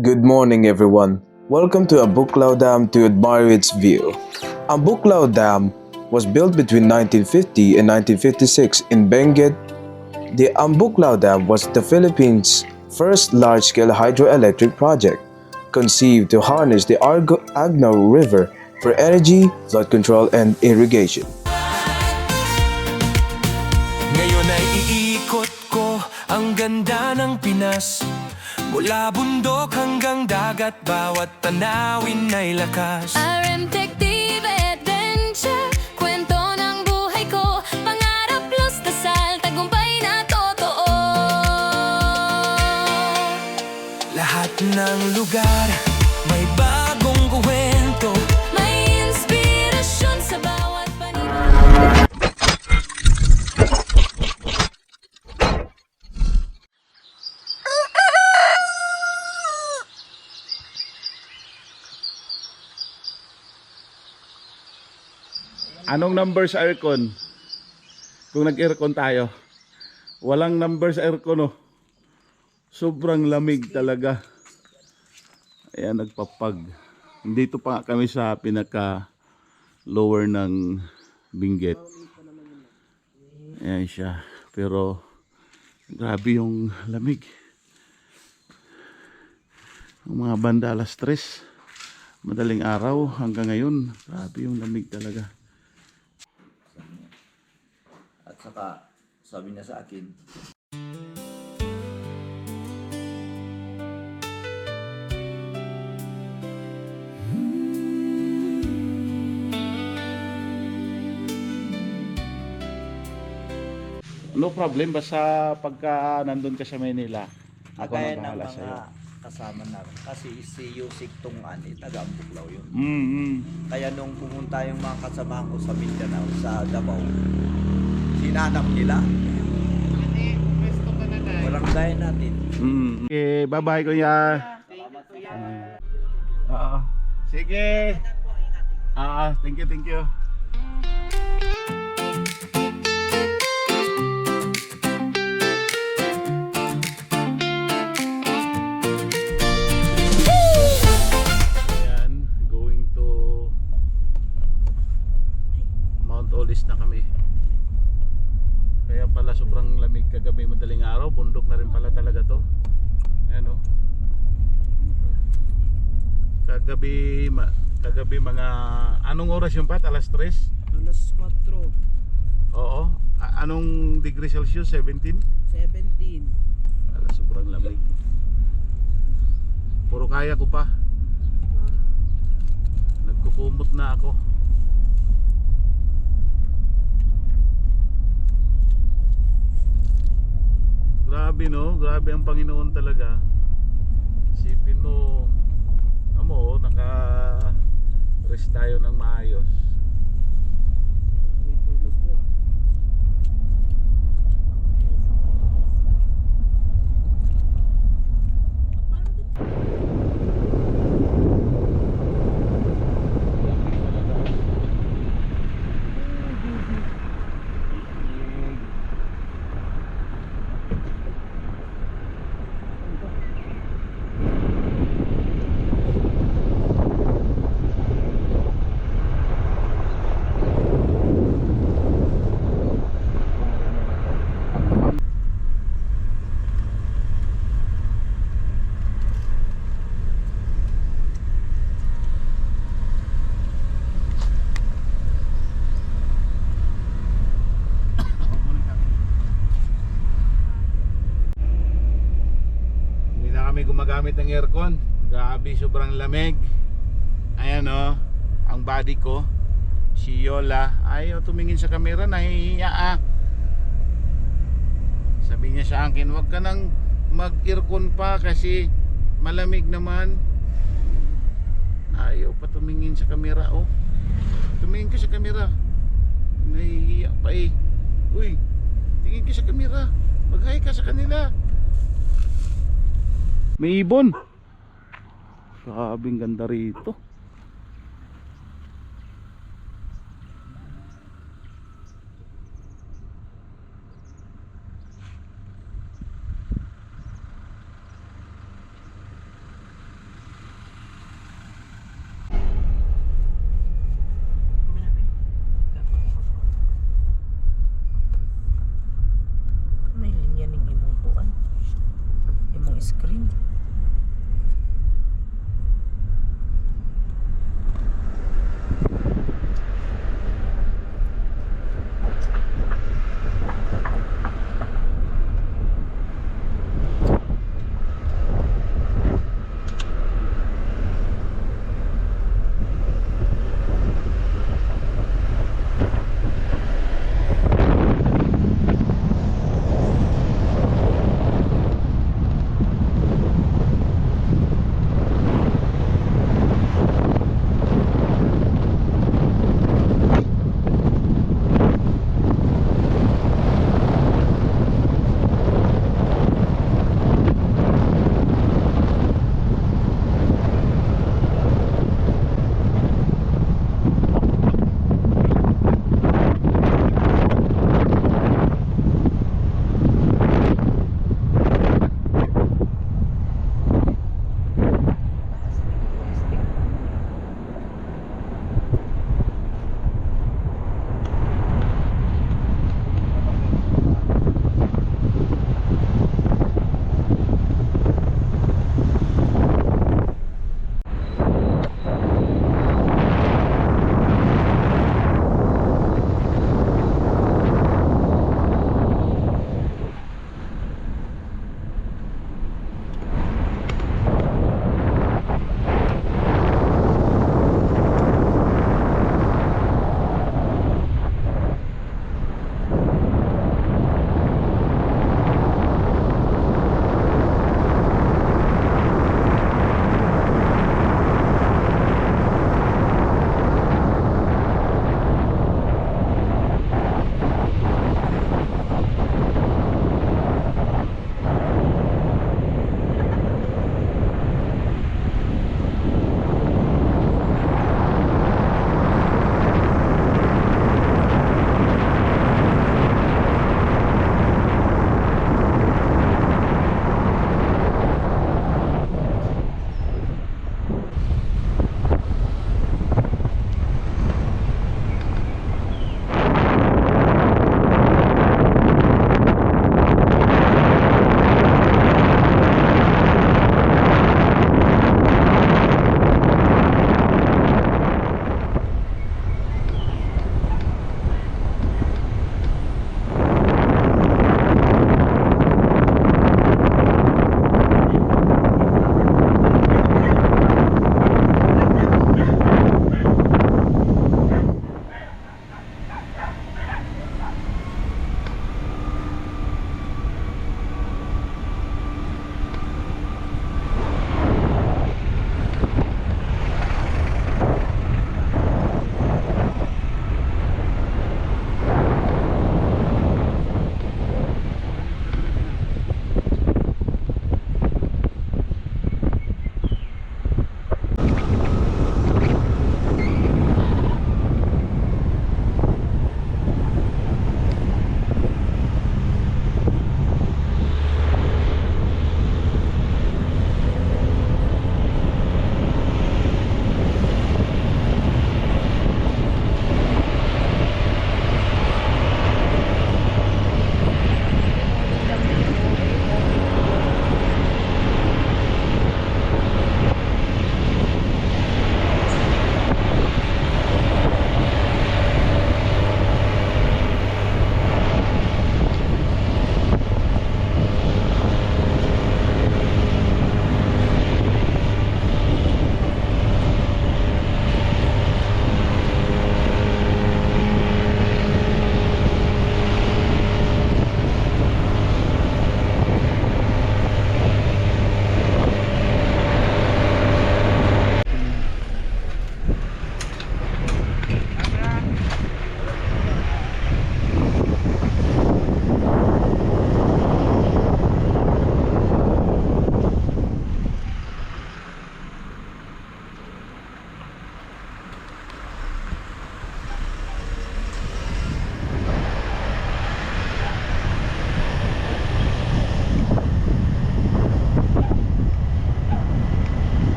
Good morning, everyone. Welcome to Ambuklao Dam to admire its view. Ambuklao Dam was built between 1950 and 1956 in Benguet. The Ambuklao Dam was the Philippines' first large-scale hydroelectric project, conceived to harness the Agno River for energy, flood control, and irrigation. Ngayon ay iikot ko ang ganda ng Pinas. Mula bundok hanggang dagat, bawat tanawin ay lakas. RMTective Adventure, kwento ng buhay ko. Pangarap plus dasal, tagumpay na totoo. Lahat ng lugar may bagong kwento, May inspirasyon sa bawat panahon. Anong number sa aircon? Kung nag-aircon tayo. Walang number sa aircon, oh. Sobrang lamig talaga. Ayan, nagpapag. Dito pa kami sa pinaka lower ng Benguet. Ayan siya. Pero grabe yung lamig. Ang mga banda alas 3. Madaling araw hanggang ngayon. Grabe yung lamig talaga. At saka, sabi niya sa akin, No problem, basta pagka nandun ka sa Manila, ako kagaya na ng bahala mga sa'yo. kasama namin. Kasi si Yusik Tungan, taga-Ambuklaw yun. Kaya nung pumunta yung mga kasamahan ko sa Mindanao, sa Davao, sinanap nila. Walang gaya natin. Okay, bye-bye kuya. Oo. Sige. Thank you, thank you. Ayan, going to Mount Olis na kami. Kaya pala sobrang lamig kagabi, madaling araw, bundok na rin pala talaga to. Ayan, oh. Kagabi mga anong oras yung pat? Alas 3? Alas 4, Oo. Anong degree Celsius? 17? 17. Alas, sobrang lamig. Puro kaya ko pa. Nagkukumot na ako. Grabe, no? Grabe ang Panginoon talaga. Isipin mo, naka-rest tayo ng maayos. Hindi na kami gumagamit ng aircon. Grabe, sobrang lamig. Ayan, oh, ang body ko. Si Yola ayaw tumingin sa camera, nahihiya. Sabi niya sa akin, wag ka nang mag-aircon pa kasi malamig naman. Ayaw pa tumingin sa camera, oh. Tumingin ka sa camera. Nahihiya pa eh. Uy, tingin ka sa camera. Mag-hi ka sa kanila. May ibon. Grabing ganda rito.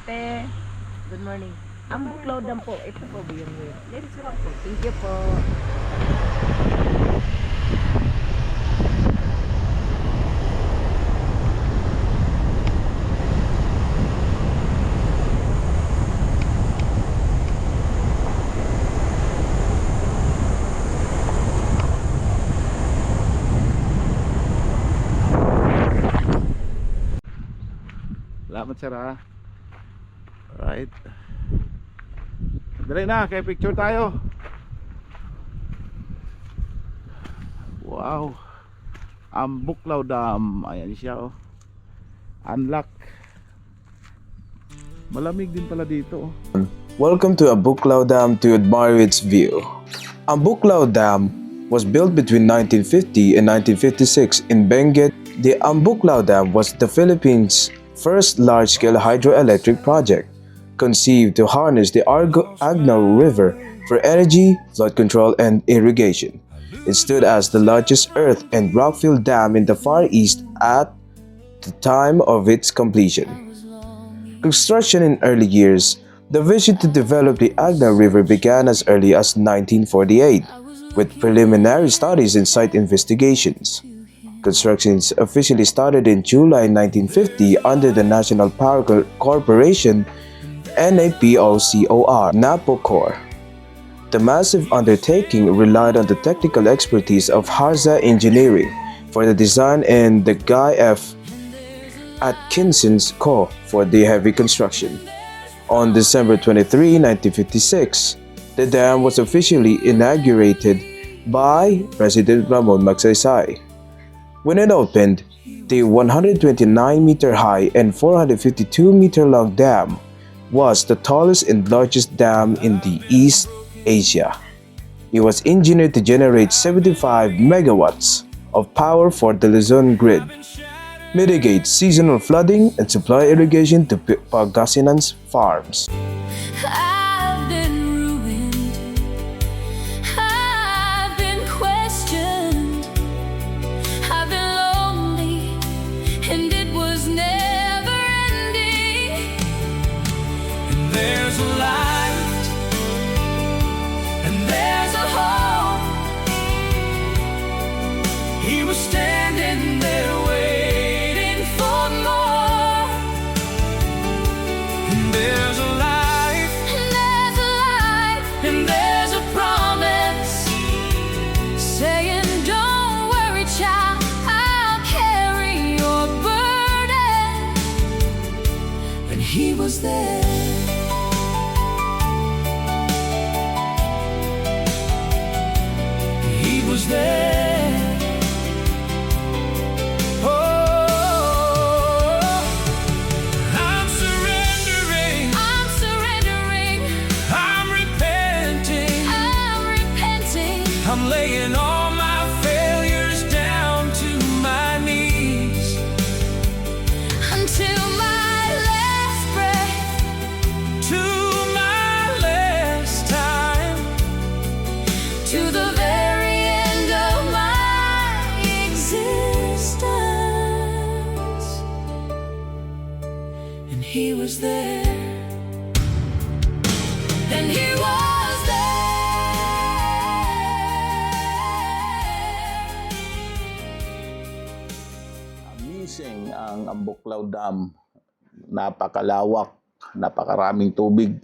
Ate, good morning. Ang Buklaw Dam po, ito po ba yung way? Ladies lang po. Thank you po. Salamat sir ha. Alright. Dali na, kay picture tayo. Wow. Ang Buklaw Dam. Ayan siya oh. Unlock. Malamig din pala dito oh. Welcome to Ambuklaw Dam to admire its view. Ambuklaw Dam was built between 1950 and 1956 in Benguet. The Ambuklaw Dam was the Philippines' first large-scale hydroelectric project, conceived to harness the Agno River for energy, flood control, and irrigation. It stood as the largest earth and rock-filled dam in the Far East at the time of its completion. Construction in early years. The vision to develop the Agno River began as early as 1948, with preliminary studies and site investigations. Construction officially started in July 1950 under the National Power Corporation NAPOCOR, NAPOCOR. The massive undertaking relied on the technical expertise of Harza Engineering for the design and the Guy F. Atkinson's Co. for the heavy construction. On December 23, 1956, the dam was officially inaugurated by President Ramon Magsaysay. When it opened, the 129-meter-high and 452-meter-long dam was the tallest and largest dam in the East Asia. It was engineered to generate 75 megawatts of power for the Luzon grid, mitigate seasonal flooding, and supply irrigation to Pangasinan's farms. I've been ruined, I've been questioned, I've been lonely, and it was never ending. And there's a light, and there's a hope. He was standing there waiting for more. And there's a life, And there's a life, and there's a promise. saying, don't worry, child, I'll carry your burden. And he was there. He was there. Oh, I'm surrendering. I'm surrendering, I'm repenting. I'm repenting. I'm laying all my failures down to my knees. Until my last breath, To my last time. to the very end of my existence. And he was there. And he was there. Amazing ang Ambuklaw Dam. Napakalawak, napakaraming tubig.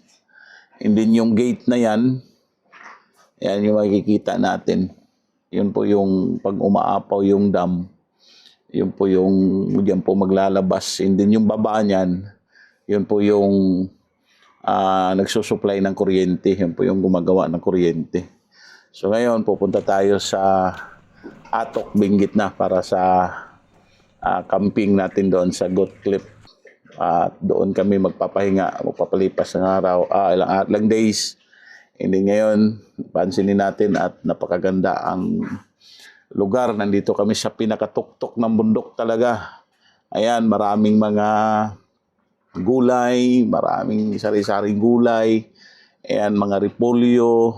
And then yung gate na yan, yan yung makikita natin. Yun po yung pag umaapaw yung dam. Yun po yung diyan po maglalabas. And then yung baba niyan, yun po yung nagsusupply ng kuryente. Yun po yung gumagawa ng kuryente. So ngayon, pupunta tayo sa Atok, Benguet na para sa camping natin doon sa Goat Cliff. At doon kami magpapahinga, magpapalipas ng araw, ilang days. And then ngayon, pansinin natin at napakaganda ang lugar. Nandito kami sa pinakatuktok ng bundok talaga. Ayan, maraming mga gulay, maraming sari-saring gulay. Ayan, mga repolyo.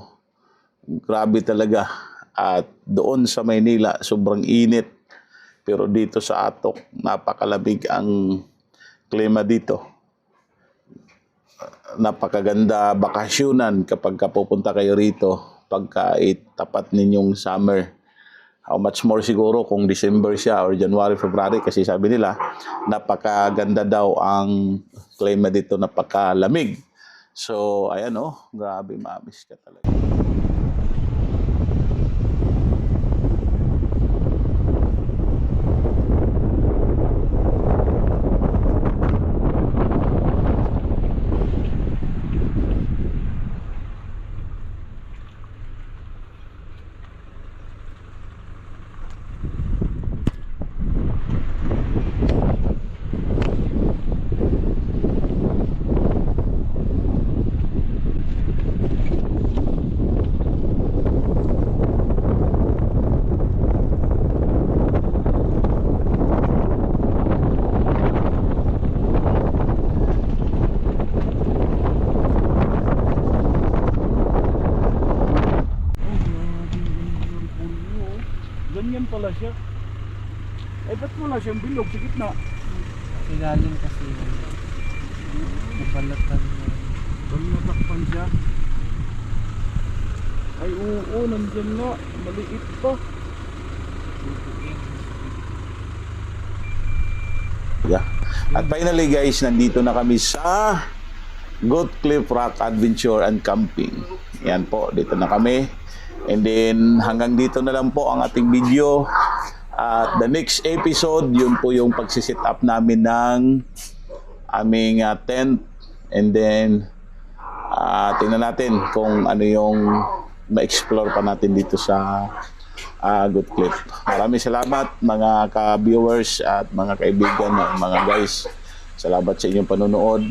Grabe talaga. At doon sa Maynila, sobrang init. Pero dito sa Atok, napakalamig ang klima dito. napakaganda bakasyonan kapag pupunta kayo rito pagka tapat ninyong summer. How much more siguro kung December siya or January, February, kasi sabi nila napakaganda daw ang klima dito, napakalamig. So ayan grabe, ma-miss ka talaga. Ganyan pala siya. Eh, ba't wala siyang bilog sa gitna? Ilalim kasi yun. Nabalatan mo. Pag natakpan siya. Ay, oo, nandyan nga. Maliit pa. Yeah. At finally guys, nandito na kami sa Goat Cliff Rock Adventure and Camping. Yan po, dito na kami. And then hanggang dito na lang po ang ating video. At the next episode, yun po yung pagsisit up namin ng aming tent. And then tingnan natin kung ano yung ma-explore pa natin dito sa Goat Cliff. Maraming salamat mga ka-viewers at mga kaibigan, mga guys. Salamat sa inyong panonood.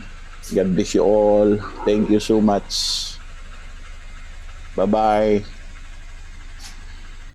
God bless you all. Thank you so much. Bye-bye.